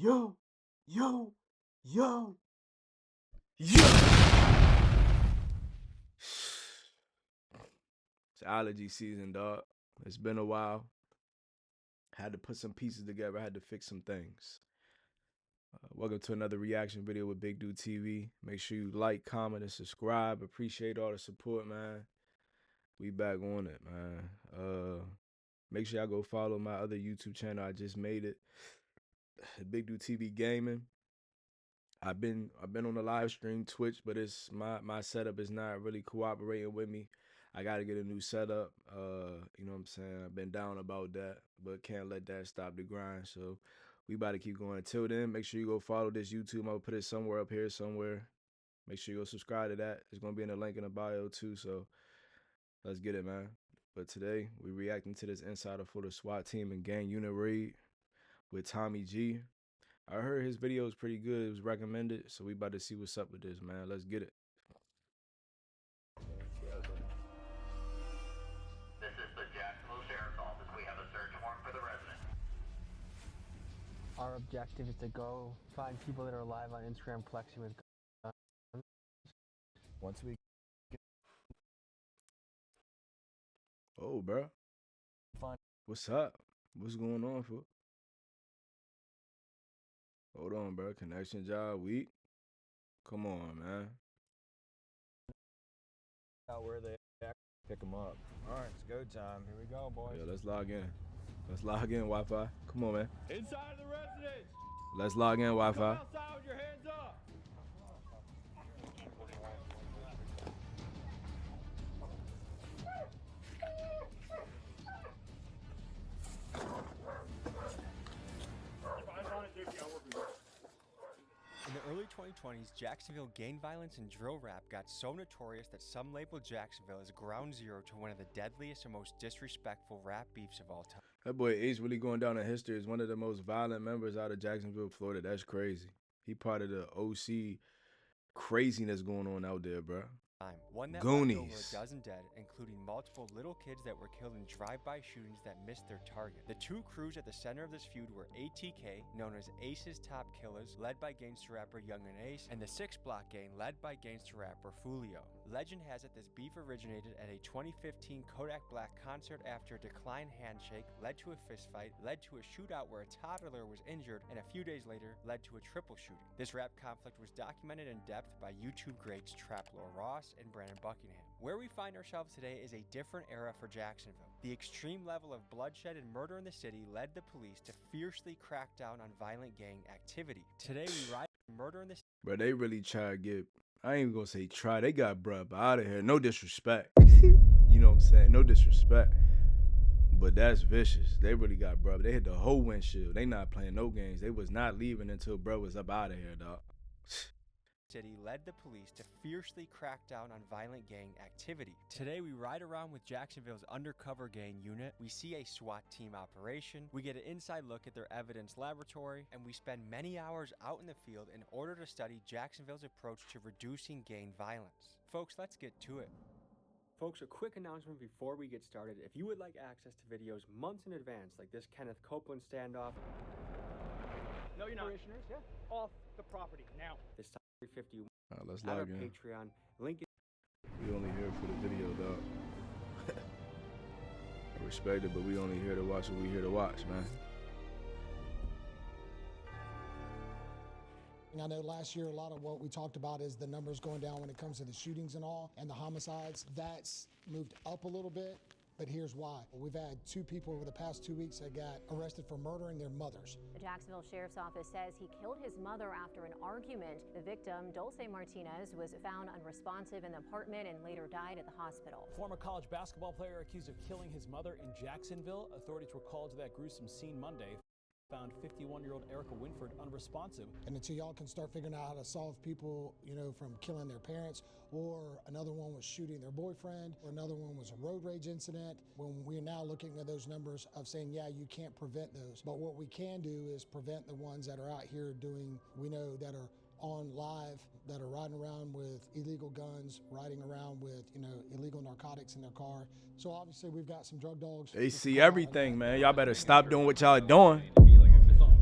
Yo, yo, yo, yo. It's allergy season, dog. It's been a while. Had to put some pieces together. Had to fix some things. Welcome to another reaction video with BigDewTv. Make sure you like, comment, and subscribe. Appreciate all the support, man. We back on it, man. Make sure y'all go follow my other YouTube channel. I just made it, BigDewTv Gaming. I've been on the live stream Twitch, but it's my setup is not really cooperating with me. I gotta get a new setup. You know what I'm saying? I've been down about that, but can't let that stop the grind. So we about to keep going. Until then, make sure you go follow this YouTube. I'm gonna put it somewhere up here somewhere. Make sure you go subscribe to that. It's gonna be in the link in the bio too. So let's get it, man. But today we reacting to this insider for the SWAT team and gang unit raid with Tommy G. I heard his video was pretty good. It was recommended. So we about to see what's up with this, man. Let's get it. This is the Jacksonville Sheriff's Office. We have a search warrant for the resident. Our objective is to go find people that are live on Instagram flexing with guns. Once we Oh, bro. find What's up? What's going on, fool? Hold on, bro. Connection job weak. Come on, man. out where they are, pick them up. All right, it's go time. Here we go, boys. Yeah, let's log in. Let's log in, Wi-Fi. Come on, man. Inside of the residence! Let's log in, Come Wi-Fi. outside with your hands up! In the early 2020s, Jacksonville gang violence and drill rap got so notorious that some labeled Jacksonville as ground zero to one of the deadliest and most disrespectful rap beefs of all time. That boy Ace really going down in history as one of the most violent members out of Jacksonville, Florida. That's crazy. He part of the OC craziness going on out there, bro. One that left over Goonies. a dozen dead, including multiple little kids that were killed in drive-by shootings that missed their target. The two crews at the center of this feud were ATK, known as Ace's Top Killers, led by gangster rapper Young and Ace, and the 6 Block Gang, led by gangster rapper Fulio. Legend has it this beef originated at a 2015 Kodak Black concert after a declined handshake, led to a fistfight, led to a shootout where a toddler was injured, and a few days later led to a triple shooting. This rap conflict was documented in depth by YouTube greats Traplo Ross and Brandon Buckingham. Where we find ourselves today is a different era for Jacksonville. The extreme level of bloodshed and murder in the city led the police to fiercely crack down on violent gang activity. Today we ride murder in the city. Bro, they really try to get, I ain't even gonna say try, they got bruh out of here. No disrespect. You know what I'm saying? No disrespect. But that's vicious. They really got bruh. They hit the whole windshield. They not playing no games. They was not leaving until bruh was up out of here, dog. City led the police to fiercely crack down on violent gang activity. Today we ride around with Jacksonville's undercover gang unit, we see a SWAT team operation, we get an inside look at their evidence laboratory, and we spend many hours out in the field in order to study Jacksonville's approach to reducing gang violence. Folks, let's get to it. Folks, a quick announcement before we get started. If you would like access to videos months in advance, like this Kenneth Copeland standoff, No, you're not. Parishioners, yeah. Off the property, now. this time 350 Let's at our log in. Patreon, link is We only here for the video, dog. I respect it, but we only here to watch what we here to watch, man. I know last year a lot of what we talked about is the numbers going down when it comes to the shootings and all, and the homicides. That's moved up a little bit, but here's why. We've had 2 people over the past 2 weeks that got arrested for murdering their mothers. The Jacksonville Sheriff's Office says he killed his mother after an argument. The victim, Dulce Martinez, was found unresponsive in the apartment and later died at the hospital. Former college basketball player accused of killing his mother in Jacksonville. Authorities were called to that gruesome scene Monday. Found 51-year-old Erica Winford unresponsive. And until y'all can start figuring out how to solve people, you know, from killing their parents, or another one was shooting their boyfriend, or another one was a road rage incident, when we're now looking at those numbers of saying, yeah, you can't prevent those. But what we can do is prevent the ones that are out here doing, we know that are on live, that are riding around with illegal guns, riding around with, you know, illegal narcotics in their car. So obviously we've got some drug dogs. They see everything, man. Y'all better stop doing what y'all doing.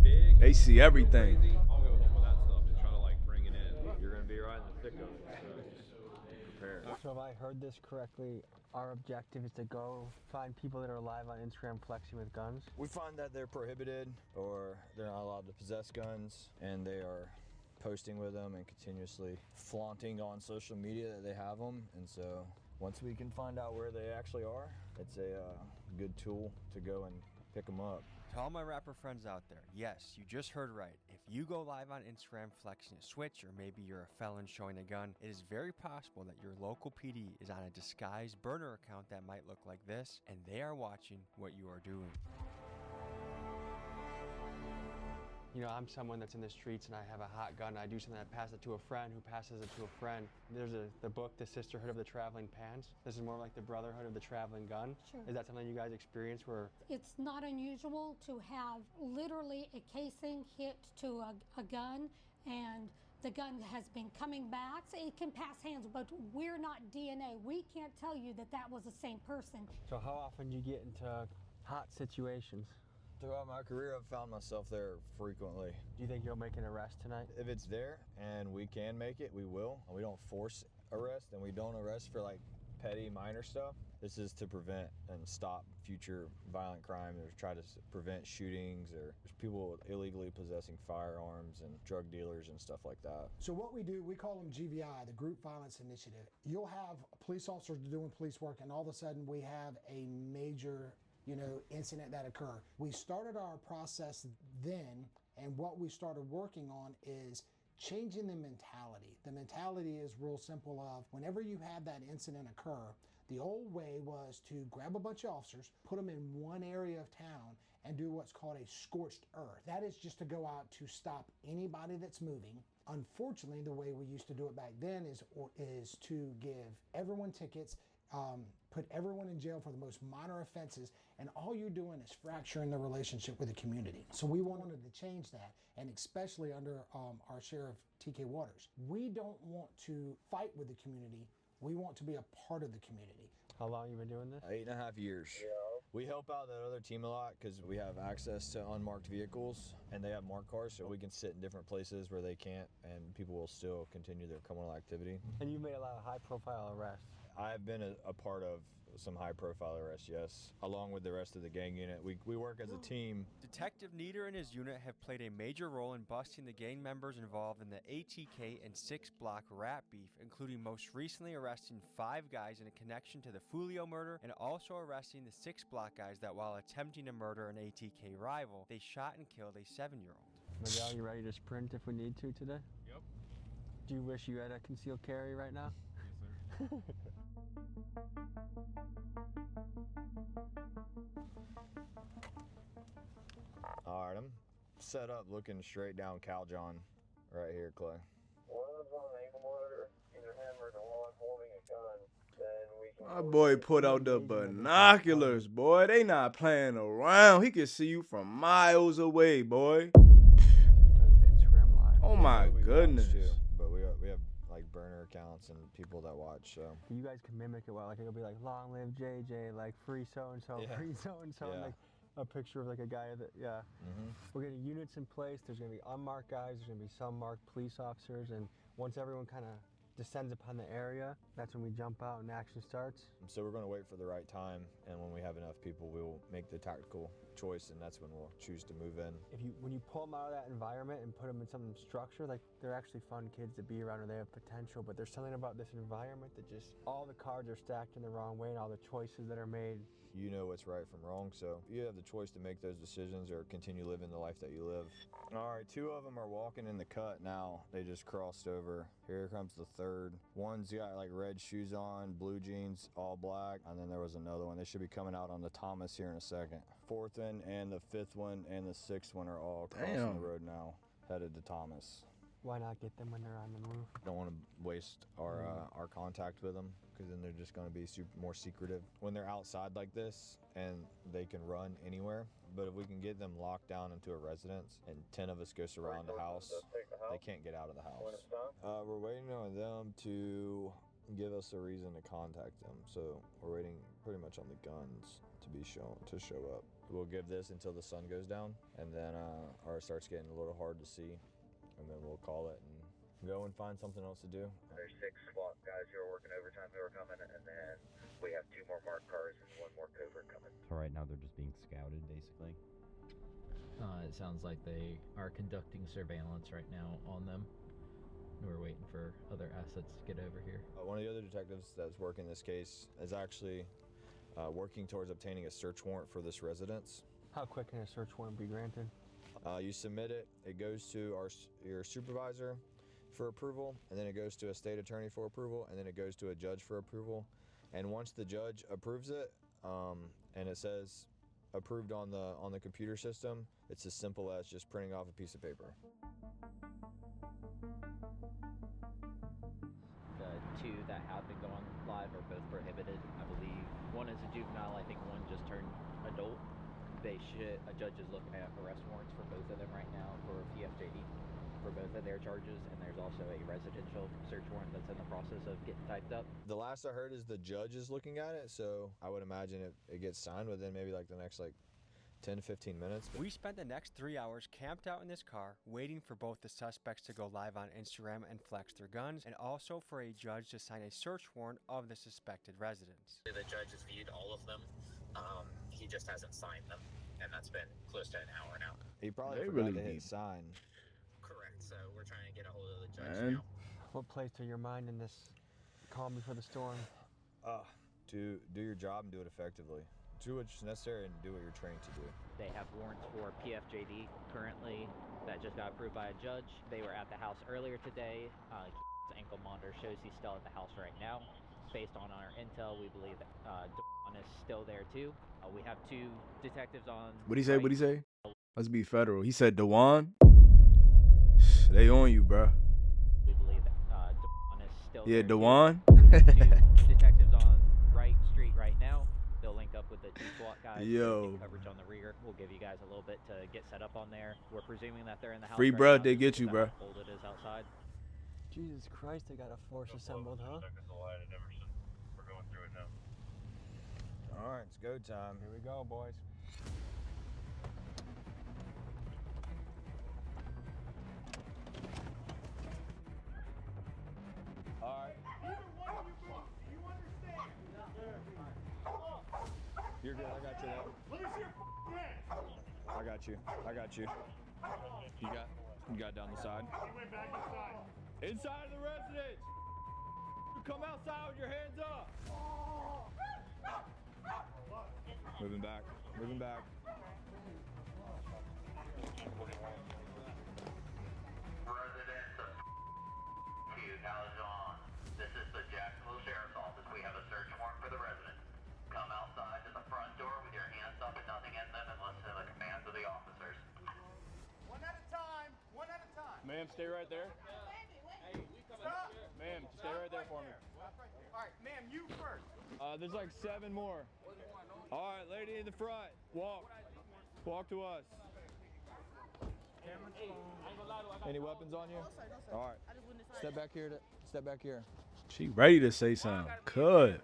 big, They see everything. crazy, I'll go home with that stuff and try to like bring it in. You're gonna be right in the thick of it, so just be prepared. So if I heard this correctly, our objective is to go find people that are live on Instagram flexing with guns. We find that they're prohibited or they're not allowed to possess guns, and they are posting with them and continuously flaunting on social media that they have them. And so once we can find out where they actually are, it's a good tool to go and pick them up. To all my rapper friends out there, yes, you just heard right. If you go live on Instagram flexing a switch, or maybe you're a felon showing a gun, it is very possible that your local PD is on a disguised burner account that might look like this, and they are watching what you are doing. You know, I'm someone that's in the streets and I have a hot gun. I do something, I pass it to a friend who passes it to a friend. There's the book, The Sisterhood of the Traveling Pants. This is more like the Brotherhood of the Traveling Gun. Sure. Is that something you guys experience where? It's not unusual to have literally a casing hit to a gun, and the gun has been coming back. So it can pass hands, but we're not DNA. We can't tell you that that was the same person. So how often do you get into hot situations? Throughout my career, I've found myself there frequently. Do you think you'll make an arrest tonight? If it's there and we can make it, we will. We don't force arrest, and we don't arrest for like petty minor stuff. This is to prevent and stop future violent crime, or try to prevent shootings, or people illegally possessing firearms, and drug dealers and stuff like that. So what we do, we call them GVI, the Group Violence Initiative. You'll have police officers doing police work, and all of a sudden we have a major incident that occur. We started our process then, and what we started working on is changing the mentality. The mentality is real simple of whenever you have that incident occur, the old way was to grab a bunch of officers, put them in one area of town, and do what's called a scorched earth. That is just to go out to stop anybody that's moving. Unfortunately, the way we used to do it back then is to give everyone tickets, put everyone in jail for the most minor offenses, and all you're doing is fracturing the relationship with the community. So we wanted to change that, and especially under our Sheriff TK Waters. We don't want to fight with the community. We want to be a part of the community. How long you been doing this? 8.5 years. Yeah. We help out that other team a lot because we have access to unmarked vehicles, and they have marked cars, so we can sit in different places where they can't, and people will still continue their criminal activity. And you made a lot of high-profile arrests. I've been a part of some high-profile arrests, yes, along with the rest of the gang unit. We work as a team. Detective Nieder and his unit have played a major role in busting the gang members involved in the ATK and 6 Block rap beef, including most recently arresting 5 guys in a connection to the Fulio murder, and also arresting the 6 Block guys that, while attempting to murder an ATK rival, they shot and killed a 7-year-old. Miguel, you ready to sprint if we need to today? Yep. Do you wish you had a concealed carry right now? Yes, sir. All right, I'm set up looking straight down Cal John right here, Clay. One of them's on the ankle monitor, either him or the one holding a gun. Then we can. My boy put out the binoculars, boy. They not playing around. He can see you from miles away, boy. Oh my goodness. But we have like burner accounts and people that watch, so. You guys can mimic it well. Like it'll be like long live JJ, like free so and so, free so and so, like a picture of like a guy that We're getting units in place. There's gonna be unmarked guys. There's gonna be some marked police officers, and once everyone kind of descends upon the area, that's when we jump out and action starts. So we're going to wait for the right time, and when we have enough people, we will make the tactical choice, and that's when we'll choose to move in. When you pull them out of that environment and put them in some structure, like they're actually fun kids to be around, or they have potential, but there's something about this environment that just, all the cards are stacked in the wrong way, and all the choices that are made. You know what's right from wrong, so you have the choice to make those decisions or continue living the life that you live. All right, 2 of them are walking in the cut now. They just crossed over. Here comes the 3rd. One's got like red shoes on, blue jeans, all black, and then there was another one. They should be coming out on the Thomas here in a second. 4th one and the 5th one and the 6th one are all crossing the road now, headed to Thomas. Why not get them when they're on the move? Don't want to waste our contact with them, because then they're just going to be more secretive when they're outside like this, and they can run anywhere. But if we can get them locked down into a residence and 10 of us go surround the house, they can't get out of the house. We're waiting on them to give us a reason to contact them, so we're waiting pretty much on the guns to show up. We'll give this until the sun goes down, and then or it starts getting a little hard to see, and then we'll call it and go and find something else to do. There's 6 SWAT guys who are working overtime who are coming, and then we have 2 more marked cars and 1 more covert coming. So right now they're just being scouted, basically. It sounds like they are conducting surveillance right now on them. We're waiting for other assets to get over here. One of the other detectives that's working this case is actually working towards obtaining a search warrant for this residence. How quick can a search warrant be granted? You submit it, it goes to your supervisor for approval, and then it goes to a state attorney for approval, and then it goes to a judge for approval. And once the judge approves it, and it says approved on the computer system, it's as simple as just printing off a piece of paper. The 2 that have been going live are both prohibited, I believe. One is a juvenile, I think one just turned adult. A judge is looking at arrest warrants for both of them right now for PFJD for both of their charges, and there's also a residential search warrant that's in the process of getting typed up. The last I heard is the judge is looking at it, so I would imagine it gets signed within maybe like the next 10 to 15 minutes. We spent the next 3 hours camped out in this car, waiting for both the suspects to go live on Instagram and flex their guns, and also for a judge to sign a search warrant of the suspected residents. The judge has viewed all of them. He just hasn't signed them, and that's been close to an hour now. He probably forgot to hit sign. Correct, so we're trying to get a hold of the judge now. What plays to your mind in this calm before the storm? To do your job and do it effectively. Do what's necessary and do what you're trained to do. They have warrants for PFJD currently that just got approved by a judge. They were at the house earlier today. His ankle monitor shows he's still at the house right now. Based on our intel, we believe that Dewan is still there too. We have 2 detectives on. What'd he say? What'd he say? Let's be federal. He said Dewan. They on you, bro. We believe that Dewan is still yeah, there. Dewan. We have 2 detectives on Wright Street right now. They'll link up with the 2 SWAT guys. Yo. Coverage on the rear. We'll give you guys a little bit to get set up on there. We're presuming that they're in the house. Free, right bro. now, They get you, bro. How cold it is outside. Jesus Christ, they got a force assembled, huh? We're going through it now. All right, it's go time. Here we go, boys. All right. You're good. I got you there. I got you. I got you. You got down the side. Inside of the residence. You come outside with your hands up. Moving back. Moving back. Residents of Calzone. This is the Jacksonville Sheriff's Office. We have a search warrant for the resident. Come outside to the front door with your hands up and nothing in them and listen to the commands of the officers. One at a time. One at a time. Ma'am, stay right there. Stop. Ma'am, stay right there for me. All right, ma'am, you first. There's like 7 more. All right, lady in the front. Walk. Walk to us. Any weapons on you? All right. Step back here. Step back here. She ready to say something. Could.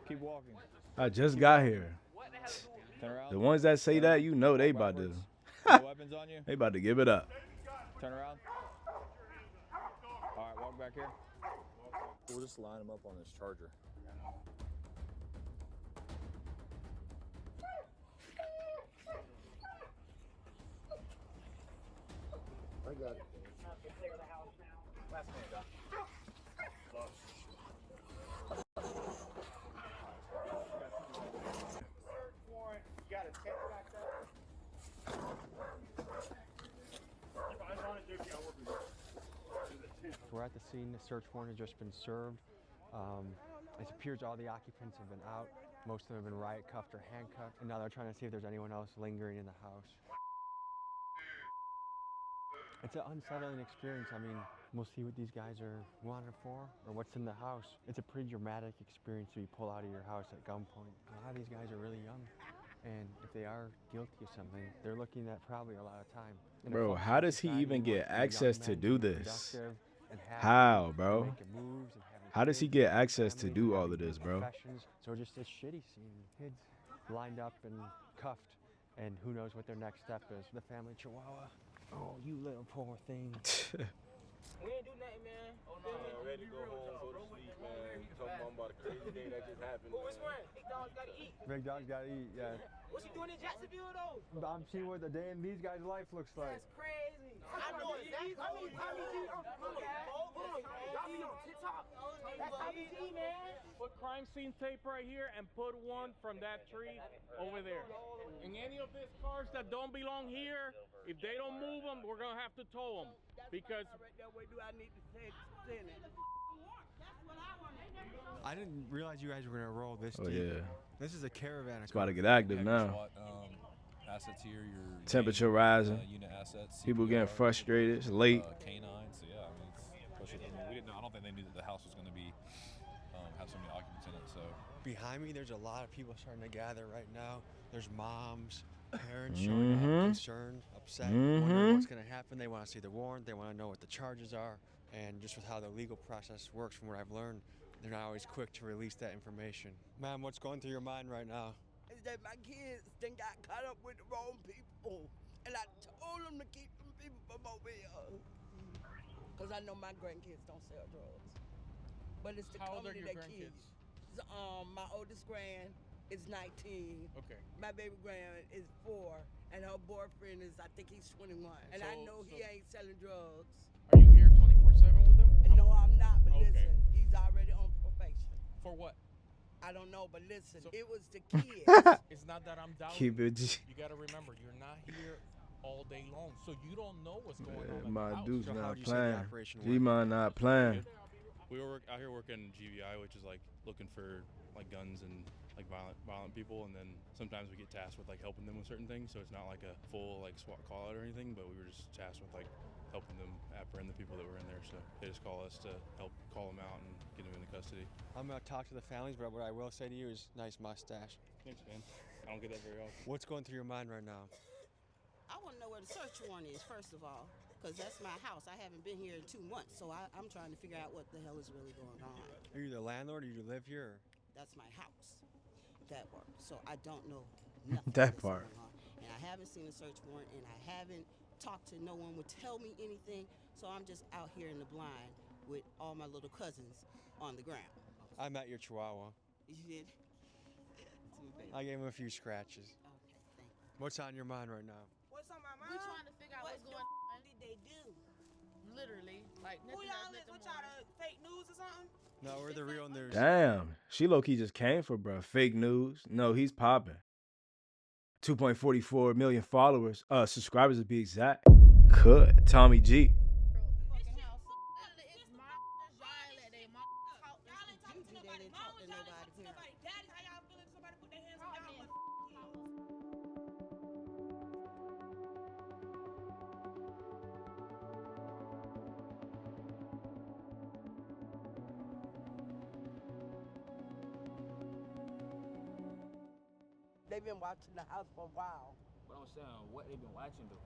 Keep walking. I just got here. Turn around. The ones that say that, you know they about to. No weapons on you? They about to give it up. Turn around. All right, walk back here. We'll just line them up on this charger. I got it. Clear the house now. Last man done. Search warrant. You got a tent back there? We're at the scene. The search warrant has just been served. It appears all the occupants have been out. Most of them have been riot cuffed or handcuffed, and now they're trying to see if there's anyone else lingering in the house. It's an unsettling experience. I mean, we'll see what these guys are wanted for or what's in the house. It's a pretty dramatic experience to be pulled out of your house at gunpoint. A lot of these guys are really young, and if they are guilty of something, they're looking at probably a lot of time. Bro, how does he even get access to do this? How, bro? How does he get access to do all of this, bro? So just a shitty scene. Kids lined up and cuffed and who knows what their next step is. The family chihuahua. Oh, you little poor thing. We ain't do nothing, man. Oh, no, man, ready to go home, go to sleep, man. Talking about a crazy day that just happened. Well, which one? Big dog's gotta eat. Big dog's gotta eat, yeah. What's he doing in Jacksonville, though? I'm seeing what the day in these guys' life looks like. That's crazy. I know exactly. Tommy G. Got me on TikTok. That's Tommy G, man. Put crime scene tape right here and put one from that tree over there. And any of these cars that don't belong here, if they don't move them, we're gonna have to tow them. Because I didn't realize you guys were gonna roll this deep. Yeah. This is a caravan. It's about to get active now. Assets here, your Temperature rising. unit assets. People getting frustrated. It's late. Canines. So yeah, I mean, we didn't know. I don't think they knew that the house was going to be have so many occupants in it. So behind me, there's a lot of people starting to gather right now. There's moms, parents showing up, concerned, upset, wondering what's going to happen. They want to see the warrant. They want to know what the charges are. And just with how the legal process works, from what I've learned, they're not always quick to release that information. Ma'am, what's going through your mind right now? Is that my kids then got caught up with the wrong people. And I told them to keep them people from over here. Because I know my grandkids don't sell drugs. But it's the company that kids. My oldest grand is 19. Okay. My baby grand is 4. And her boyfriend is, I think he's 21. And I know he ain't selling drugs. Are you here 24/7 with them? No, I'm not. But listen, he's already on probation. For what? I don't know, but listen, it was the kids. It's not that I'm doubting. Keep it. You got to remember, you're not here all day long, so you don't know what's going on. My at the dude's house. not playing. G-Man not playing. we were out here working GVI, which is like looking for like guns and like violent people, and then sometimes we get tasked with like helping them with certain things. So it's not like a full like SWAT call out or anything, but we were just tasked with like helping them apprehend the people that were in there. So they just call us to help call them out and get them into custody. I'm gonna talk to the families, but what I will say to you is nice mustache. Thanks, man. I don't get that very often. What's going through your mind right now? I want to know where the search warrant is, first of all, because that's my house. I haven't been here in 2 months, so I'm trying to figure out what the hell is really going on. Are you the landlord, or do you live here? That's my house. That part. So I don't know nothing. That part. Going on. And I haven't seen a search warrant, and I haven't talked to no one would tell me anything. So I'm just out here in the blind with all my little cousins on the ground. I met your chihuahua. You did? I gave him a few scratches. Okay, thank you. What's on your mind right now? What's on my mind? We're trying to figure out what's going on. What did they do? Literally, like Who nothing y'all else, is? What y'all fake news or something? No, we're the real news. Damn. She low-key just came for, bruh. Fake news. No, he's popping. 2.44 million followers. Subscribers to be exact. Could. Tommy G. They've been watching the house for a while. But I'm saying, what they've been watching though?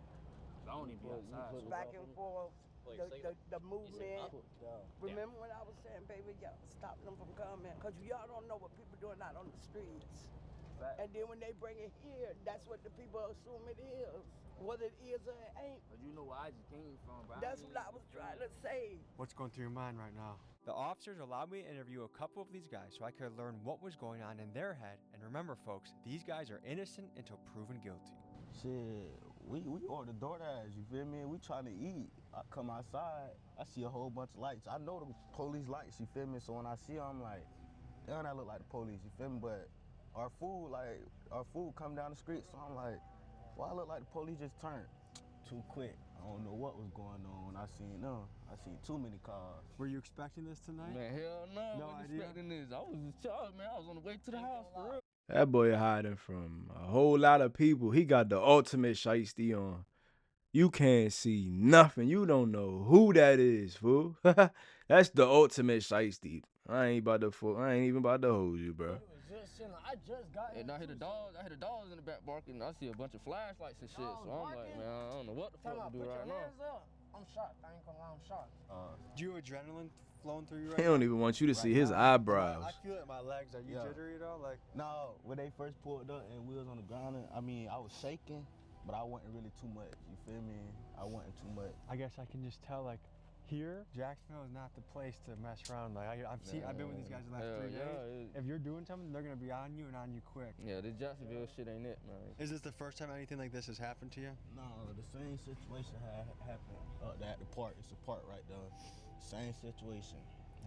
'Cause I don't even be outside. So Back and forth, the movement. Yeah. Remember when I was saying, baby, y'all stop them from coming? Because y'all don't know what people doing out on the streets. Fact. And then when they bring it here, that's what the people assume it is. Whether it is or it ain't. But you know where I just came from, bro. That's what I was trying to say. What's going through your mind right now? The officers allowed me to interview a couple of these guys so I could learn what was going on in their head. And remember, folks, these guys are innocent until proven guilty. Shit, we order DoorDash, you feel me? We trying to eat. I come outside, I see a whole bunch of lights. I know the police lights, you feel me? So when I see them, I'm like, damn, that look like the police, you feel me? But our food come down the street, so I'm like, why look like the police just turned? Too quick. I don't know what was going on when I seen them. I seen too many cars. Were you expecting this tonight? Man, hell no. No I wasn't idea. expecting this. I was in charge, man. I was on the way to the house for real. That boy hiding from a whole lot of people. He got the ultimate shiesty on. You can't see nothing. You don't know who that is, fool. That's the ultimate shiesty. I ain't even about to hold you, bro. I just got here. And I hear the dogs. I hear the dogs in the back barking. I see a bunch of flashlights and shit. So I'm like, man, I don't know what the fuck to do right now. I'm shocked. I ain't gonna lie, I'm shocked. Do you adrenaline flowing through you right He now? don't even want you to see his eyebrows. I feel it in my legs. Are you jittery at all? Like, no, when they first pulled up and we was on the ground, I mean, I was shaking, but I wasn't really too much. You feel me? I wasn't too much. I guess I can just tell, like, here, Jacksonville is not the place to mess around. Like, I've been with these guys the last 3 days. If you're doing something, they're gonna be on you and on you quick. Yeah, this Jacksonville shit ain't it, man. Is this the first time anything like this has happened to you? No, the same situation happened at the park. It's a park right there. Same situation.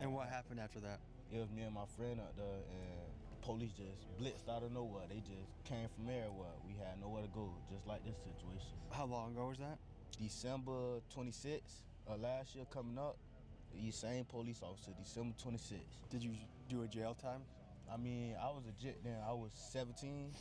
And what happened after that? It was me and my friend up there, and the police just blitzed out of nowhere. They just came from everywhere. We had nowhere to go, just like this situation. How long ago was that? December 26th. Last year coming up, the same police officer, December 26th. Did you do a jail time? I mean, I was a jit then. I was 17,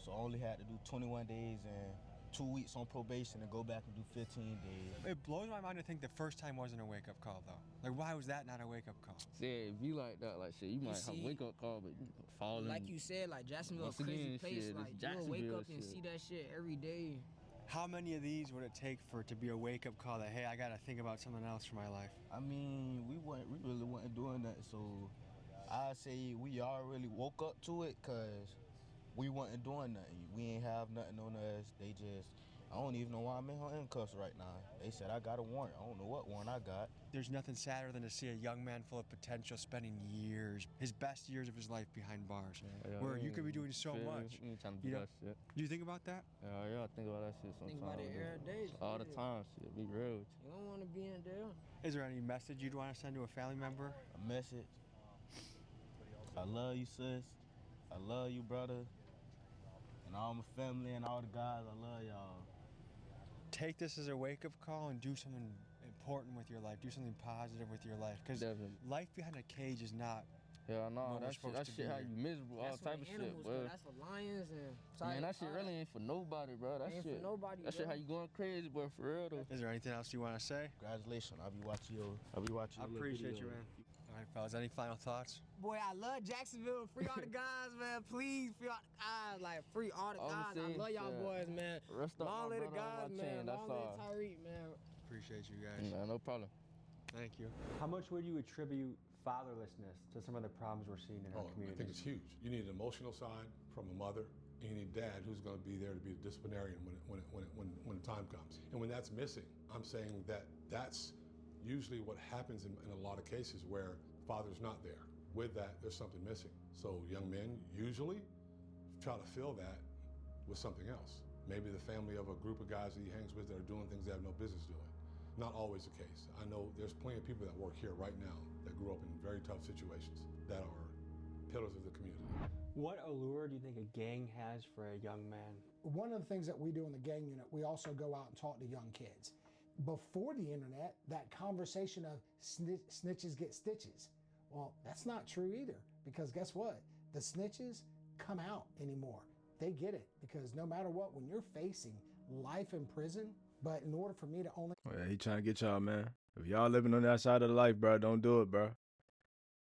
so I only had to do 21 days and 2 weeks on probation and go back and do 15 days. It blows my mind to think the first time wasn't a wake-up call, though. Like, why was that not a wake-up call? See, if you like that, like, shit, you might have a wake-up call, but you fall in. Like you said, like, Jacksonville a crazy place. Shit, like, you'll wake up and see that shit every day. How many of these would it take for it to be a wake-up call that, hey, I gotta think about something else for my life? I mean, we really wasn't doing that, so I say we already woke up to it, cause we wasn't doing nothing. We ain't have nothing on us. They just, I don't even know why I'm in handcuffs right now. They said I got a warrant. I don't know what warrant I got. There's nothing sadder than to see a young man full of potential spending years, his best years of his life behind bars, where you could be doing so much. Do you think about that? Yeah, I think about that shit sometimes. Think about it every day. All the time, shit. Be real. You don't want to be in jail. Is there any message you'd want to send to a family member? A message. I love you, sis. I love you, brother. And all my family and all the guys, I love y'all. Take this as a wake-up call and do something important with your life. Do something positive with your life. Because life behind a cage is not. Yeah, I know. That shit how you miserable, all type of shit, bro. That's for lions and. Man, that shit really ain't for nobody, bro. That shit. For nobody, that shit how you going crazy, bro. For real though. Is there anything else you want to say? Congratulations. I'll be watching your. I appreciate you, man. All right, fellas. Any final thoughts? Boy, I love Jacksonville. Free all the guys, man. Please, free all the guys. Like, free all the guys. I love y'all boys, man. Long live the guys, man. Long live Tyreek, man. Appreciate you guys. No problem. Thank you. How much would you attribute fatherlessness to some of the problems we're seeing in our community? I think it's huge. You need an emotional side from a mother, and you need a dad who's going to be there to be a disciplinarian when the time comes. And when that's missing, I'm saying that that's usually what happens in a lot of cases where father's not there. With that, there's something missing. So young men usually try to fill that with something else. Maybe the family of a group of guys that he hangs with that are doing things they have no business doing. Not always the case. I know there's plenty of people that work here right now that grew up in very tough situations that are pillars of the community. What allure do you think a gang has for a young man? One of the things that we do in the gang unit, we also go out and talk to young kids. Before the internet, that conversation of snitches get stitches. Well, that's not true either, because guess what? The snitches come out anymore. They get it, because no matter what, when you're facing life in prison, but in order for me to only... Oh, yeah, he trying to get y'all, man. If y'all living on that side of the life, bro, don't do it, bro.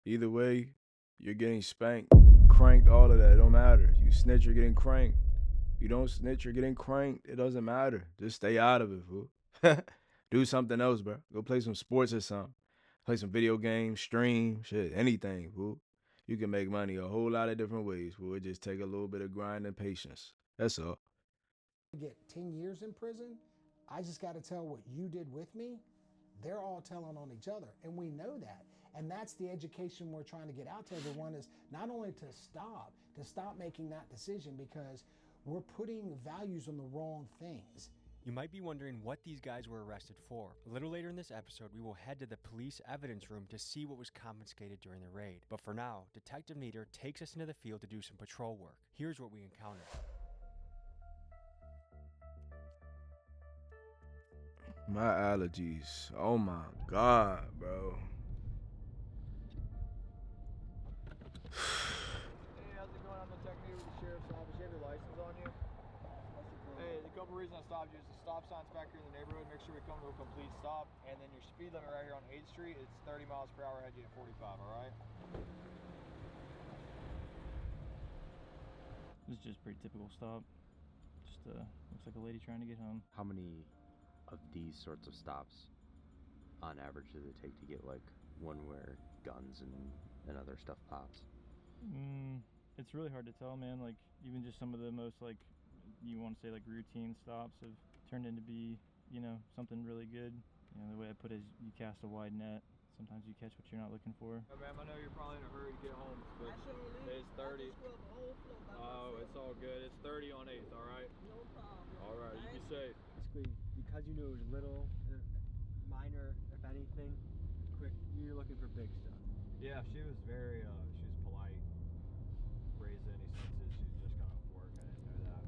Either way, you're getting spanked, cranked, all of that. It don't matter. You snitch, you're getting cranked. You don't snitch, you're getting cranked. It doesn't matter. Just stay out of it, fool. Do something else, bro. Go play some sports or something. Play some video games, stream, shit, anything, fool. You can make money a whole lot of different ways, fool. It just take a little bit of grind and patience. That's all. Get 10 years in prison, I just got to tell what you did with me. They're all telling on each other, and we know that. And that's the education we're trying to get out to everyone, is not only to stop making that decision, because we're putting values on the wrong things. You might be wondering what these guys were arrested for. A little later in this episode, we will head to the police evidence room to see what was confiscated during the raid. But for now, Detective Nader takes us into the field to do some patrol work. Here's what we encountered. My allergies. Oh my God, bro. Hey, how's it going? I'm Detective Nader with the Sheriff's Office. You have your license on you? Hey, the couple reasons I stopped you is the stop signs back here in the neighborhood. Make sure we come to a complete stop. And then your speed limit right here on 8th Street, it's 30 miles per hour, head you at 45, all right? This is just a pretty typical stop. Just looks like a lady trying to get home. How many of these sorts of stops on average does it take to get like one where guns and other stuff pops? It's really hard to tell, man. Like even just some of the most like you want to say like routine stops have turned into be, you know, something really good. You know, the way I put it is you cast a wide net. Sometimes you catch what you're not looking for. Oh, ma'am, I know you're probably in a hurry to get home, but it's 30. Oh, it's all good. It's 30 on 8th, all right? No problem. All right, you be safe. Basically, because you knew it was little, minor, if anything, quick, you're looking for big stuff. Yeah, she was very, she was polite, raised any senses. She's just got off work. I didn't know that.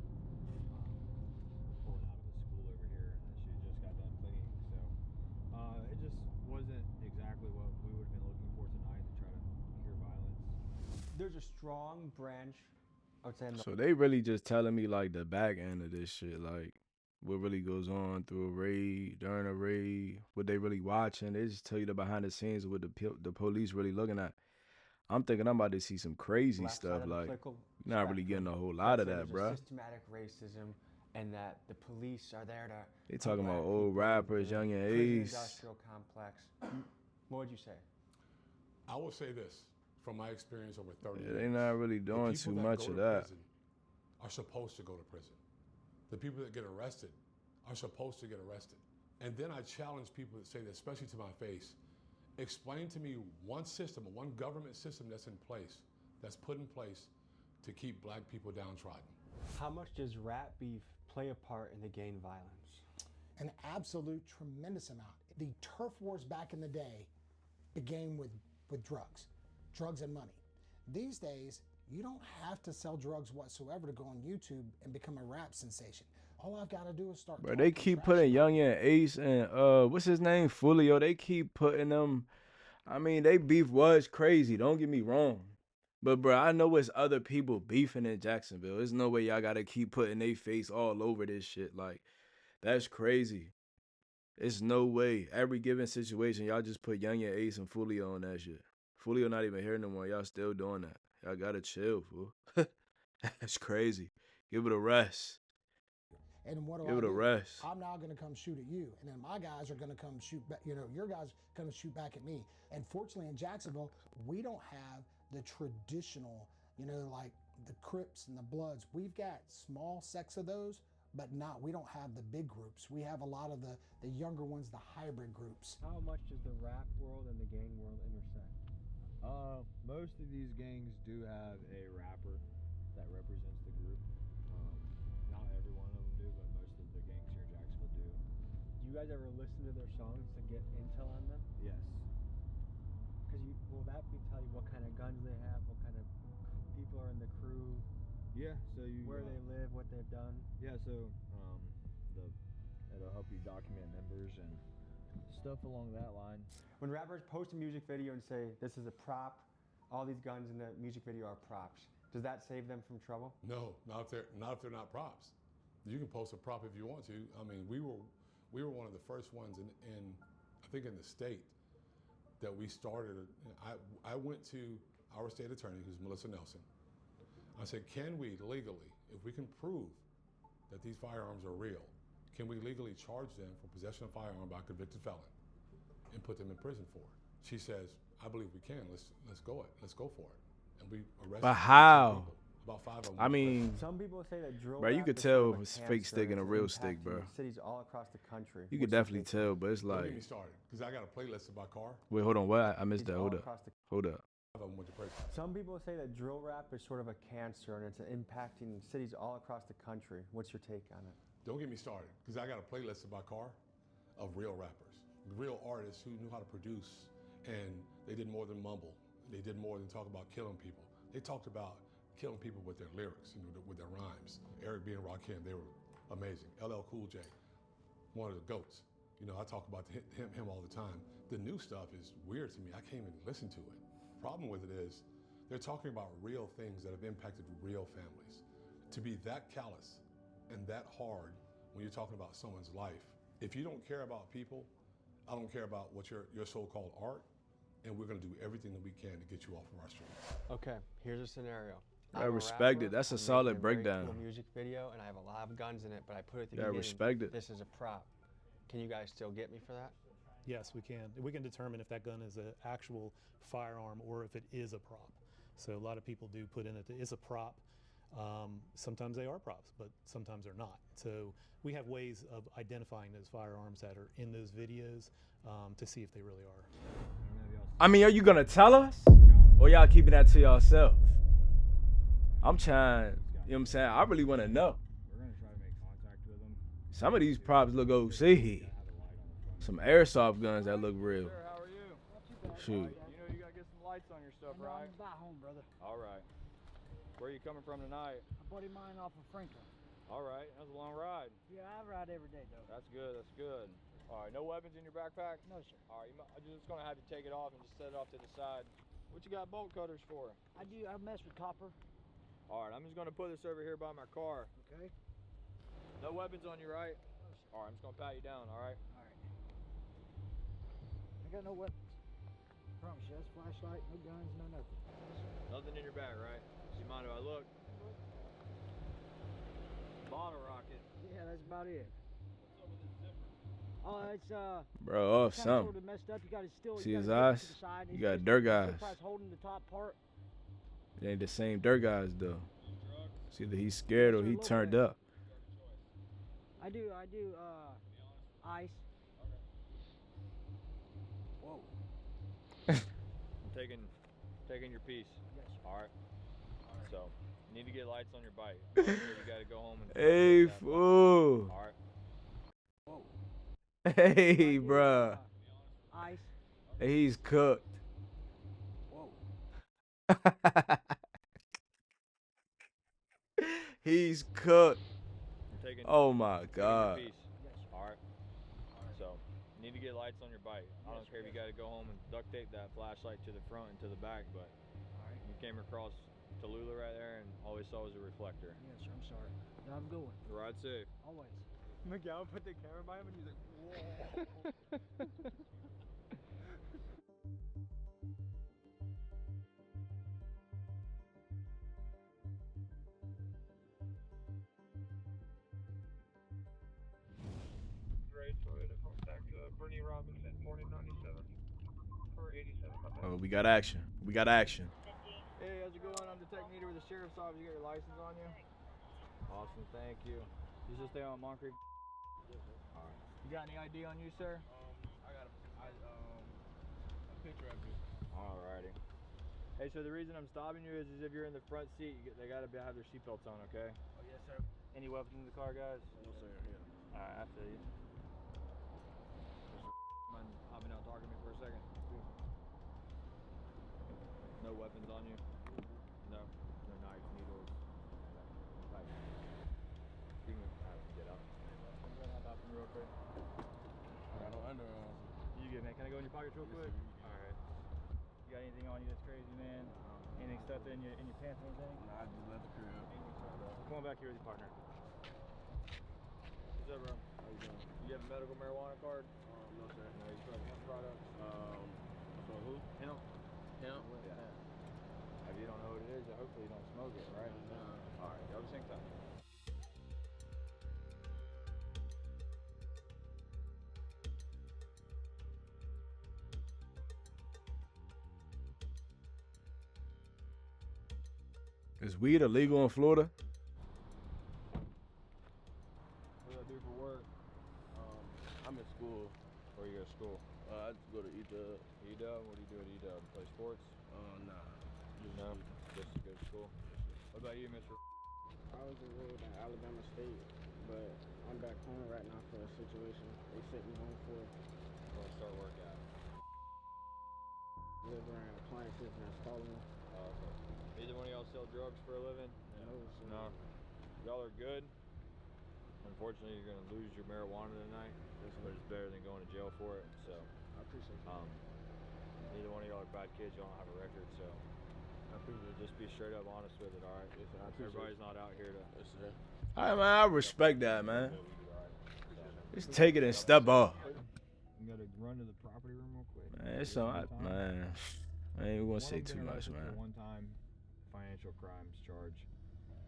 Pulling out of the school over here, and she just got done cleaning. So it just wasn't exactly what we would have been looking for tonight to try to cure violence. There's a strong branch, I would say. So they really just telling me like the back end of this shit, like what really goes on through a raid, during a raid, what they really watching. They just tell you the behind the scenes of what the police really looking at. I'm thinking I'm about to see some crazy stuff. Like, you're not really getting a whole lot of that, bro. Systematic racism, and that the police are there to. They talking about old rappers, Young and Ace. Industrial complex. What would you say? I will say this from my experience over 30 Yeah, years. they not really doing too much of that. Are supposed to go to prison. The people that get arrested are supposed to get arrested. And then I challenge people that say that, especially to my face, explain to me one system, one government system that's in place, that's put in place to keep black people downtrodden. How much does rap beef play a part in the gang violence? An absolute tremendous amount. The turf wars back in the day began with drugs and money. These days, you don't have to sell drugs whatsoever to go on YouTube and become a rap sensation. All I've got to do is start. Bro, they keep putting Young and Ace and what's his name, Fulio. They keep putting them. I mean, they beef was crazy. Don't get me wrong, but bro, I know it's other people beefing in Jacksonville. There's no way y'all gotta keep putting their face all over this shit. Like, that's crazy. It's no way. Every given situation, y'all just put Young and Ace and Fulio on that shit. Fulio not even here no more. Y'all still doing that. Y'all gotta chill, fool. That's crazy. Give it a rest. And what do Give I it a do? rest. I'm now going to come shoot at you, and then my guys are going to come shoot back. You know, your guys going to shoot back at me. And fortunately, in Jacksonville, we don't have the traditional, you know, like the Crips and the Bloods. We've got small sects of those, but we don't have the big groups. We have a lot of the younger ones, the hybrid groups. How much does the rap world and the gang world intersect? Most of these gangs do have a rapper that represents the group. Not every one of them do, but most of the gangs here in Jacksonville do. Do you guys ever listen to their songs to get intel on them? Yes. Because will that tell you what kind of guns they have, what kind of people are in the crew? Yeah, so where they live, what they've done. Yeah, so it'll help you document members and stuff along that line. When rappers post a music video and say this is a prop, all these guns in the music video are props, does that save them from trouble? No, not if they're not props. You can post a prop if you want to. I mean, we were one of the first ones in I think in the state that we started. I went to our state attorney, who's Melissa Nelson. I said, can we legally, if we can prove that these firearms are real, can we legally charge them for possession of a firearm by a convicted felon and put them in prison for it? She says, I believe we can. Let's go for it. And we arrested. But how? About 5 of them. I mean, some people say that drill. Bro, you could tell it's fake stick and a real stick, bro. Cities all across the country. You could definitely tell, but it's like. Don't get me started, because I got a playlist in my car. Wait, hold on. What? I missed that. Hold up. Some people say that drill rap is sort of a cancer and it's impacting cities all across the country. What's your take on it? Don't get me started, because I got a playlist in my car of real rappers, real artists who knew how to produce, and they did more than mumble. They did more than talk about killing people. They talked about killing people with their lyrics, with their rhymes. Eric B and Rakim, they were amazing. LL Cool J, one of the GOATs. I talk about him all the time. The new stuff is weird to me. I can't even listen to it. Problem with it is, they're talking about real things that have impacted real families. To be that callous and that hard when you're talking about someone's life, if you don't care about people, I don't care about what your so-called art, and we're gonna do everything that we can to get you off of our streets. Okay, here's a scenario. I respect it. That's a solid breakdown. Cool music video, and I have a lot of guns in it, but I put it at the beginning. I respect it. This is a prop. Can you guys still get me for that? Yes, we can. We can determine if that gun is an actual firearm or if it is a prop. So a lot of people do put in it that it's a prop. Sometimes they are props, but sometimes they're not. So we have ways of identifying those firearms that are in those videos to see if they really are. I mean, are you gonna tell us? Or y'all keeping that to yourself? I'm trying, you know what I'm saying? I really wanna know. We're gonna try to make contact with them. Some of these props look OC. Some airsoft guns that look real. Sir, how are you? Shoot. You know you gotta get some lights on your stuff, right? I'm back home, brother. All right. Where are you coming from tonight? A buddy of mine off of Franklin. All right, that's a long ride. Yeah, I ride every day, though. That's good, that's good. All right, no weapons in your backpack? No, sir. All right, I'm just gonna have you take it off and just set it off to the side. What you got bolt cutters for? I mess with copper. All right, I'm just gonna put this over here by my car. Okay. No weapons on you, right? All right, I'm just gonna pat you down, all right? All right. I got no weapons. Promise you, that's flashlight, no guns, no nothing. Nothing in your bag, right? Do you mind if I look? Bottle rocket. Yeah, that's about it. Oh, it's Bro, off something. Sort of messed up. You got it still. See you his gotta eyes? to the side. You got dirt guys. Holding the top part. It ain't the same dirt guys though. It's either he's scared or he turned up. I do ice. Whoa. I'm taking your piece. Yes, sir. All right. So, you need to get lights on your bike. I'm sure you gotta go home and Hey, fool. all right. Whoa. Hey, bruh. Ice. He's cooked. Whoa. He's cooked. Oh my God. Your piece. All right. So, you need to get lights on your bike. I don't care if you gotta go home and duct tape that flashlight to the front and to the back, but you came across Tallulah right there and all we saw was a reflector. Yes, sir. I'm sorry. I'm going. Ride safe. Always. McGowan put the camera by him and he's like, whoa. Oh, we got action. We got action. Hey, how's it going? I'm Detective Meter with the Sheriff's Office. You got your license on you? Awesome, thank you. You just stay on Moncrief? Yes, sir. All right. You got any ID on you, sir? I got a picture of you. Alrighty. Hey, so the reason I'm stopping you is if you're in the front seat, they gotta have their seatbelts on, okay? Oh, yes, sir. Any weapons in the car, guys? No, sir. Yeah. Alright, I feel you. Mind hopping out talking to me for a second? No weapons on you? No. No knife, needles. Like, you can get up. I'm gonna hop in real quick. I got no underwear on. You good, man? Can I go in your pockets real quick? Alright. You got anything on you that's crazy, man? Anything stuffed in your pants or anything? Nah, I just left the crib. Come on back here with your partner. What's up, bro? How you doing? You have a medical marijuana card? No, sir. No, you smoke hemp products? For who? Hemp. Hemp? Yeah. If you don't know what it is, hopefully you don't smoke it, right? Nah. Alright, y'all be sync time. Is weed illegal in Florida? What do I do for work? I'm in school. Where you go to school? I just go to EDUB. EDUB? What do you do at EDUB? Play sports? Nah. No? Just to go to school? What about you, Mr.? I was enrolled at Alabama State, but I'm back home right now for a situation they sent me home for. Where start work at? Delivering appliances and installing them. Oh, okay. Either one of y'all sell drugs for a living? No, sir. No. Y'all are good. Unfortunately, you're gonna lose your marijuana tonight, but it's better than going to jail for it. So I appreciate that. Neither one of y'all are bad kids. Y'all don't have a record, so I appreciate it. just be straight up honest with it. All right. Yes, sir. I appreciate Everybody's not out here to. Yes, sir. All right, man. I respect that, man. Just take it and step off. You gotta run to the property room real quick. Man, it's all right, man. I ain't gonna say too much, man. One-time financial crimes charge.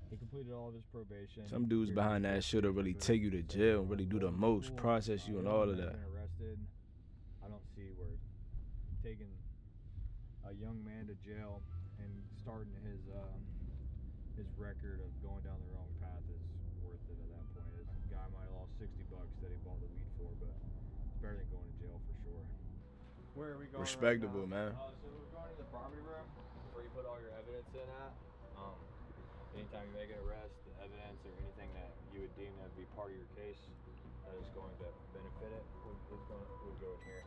He completed all of his probation. Some dudes behind that shit'll really take you to jail and really do the most, process you and all of that. Been arrested. I I don't see where taking a young man to jail and starting his record of going down the wrong path is worth it at that point. This guy might have lost $60 that he bought the weed for, but it's better than going to jail for sure. Where are we going Respectable, right man. So we're going to the property room where you put all your evidence in at. Anytime you make an arrest, the evidence or anything that you would deem that would be part of your case that is going to benefit it would go in here.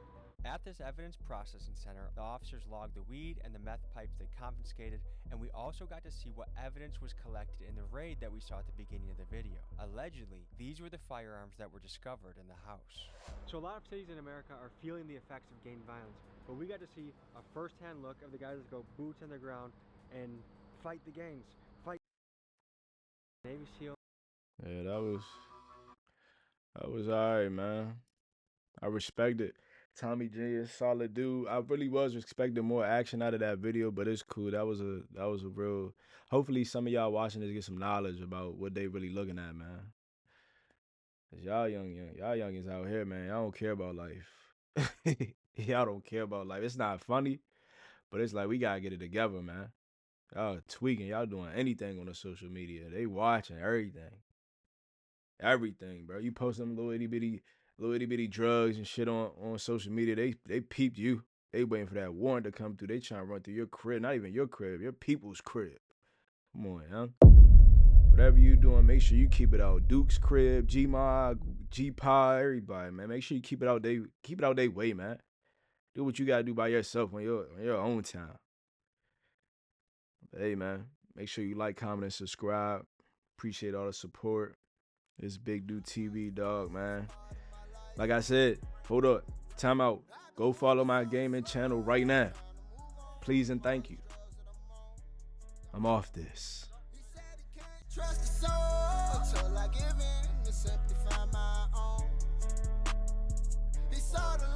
At this evidence processing center, the officers logged the weed and the meth pipes they confiscated, and we also got to see what evidence was collected in the raid that we saw at the beginning of the video. Allegedly, these were the firearms that were discovered in the house. So a lot of cities in America are feeling the effects of gang violence, but we got to see a first-hand look of the guys that go boots on the ground and fight the gangs. Navy SEAL. Yeah, that was alright, man. I respect it. Tommy G is solid dude. I really was expecting more action out of that video, but it's cool. That was a real. Hopefully, some of y'all watching this get some knowledge about what they really looking at, man. Cause y'all youngins out here, man. Y'all don't care about life. Y'all don't care about life. It's not funny, but it's like we gotta get it together, man. Y'all tweaking. Y'all doing anything on the social media. They watching everything. Everything, bro. You post them little itty bitty drugs and shit on social media. They peeped you. They waiting for that warrant to come through. They trying to run through your crib. Not even your crib, your people's crib. Come on, young. Whatever you doing, make sure you keep it out. Duke's crib, G-Mod, G-Pod, everybody, man. Make sure you keep it out they way, man. Do what you gotta do by yourself on your own time. But hey, man, make sure you like, comment, and subscribe. Appreciate all the support. It's BigDewTv, dog, man. Like I said, hold up, time out. Go follow my gaming channel right now. Please and thank you. I'm off this. Trust the soul until I give in and simplify my own. These are the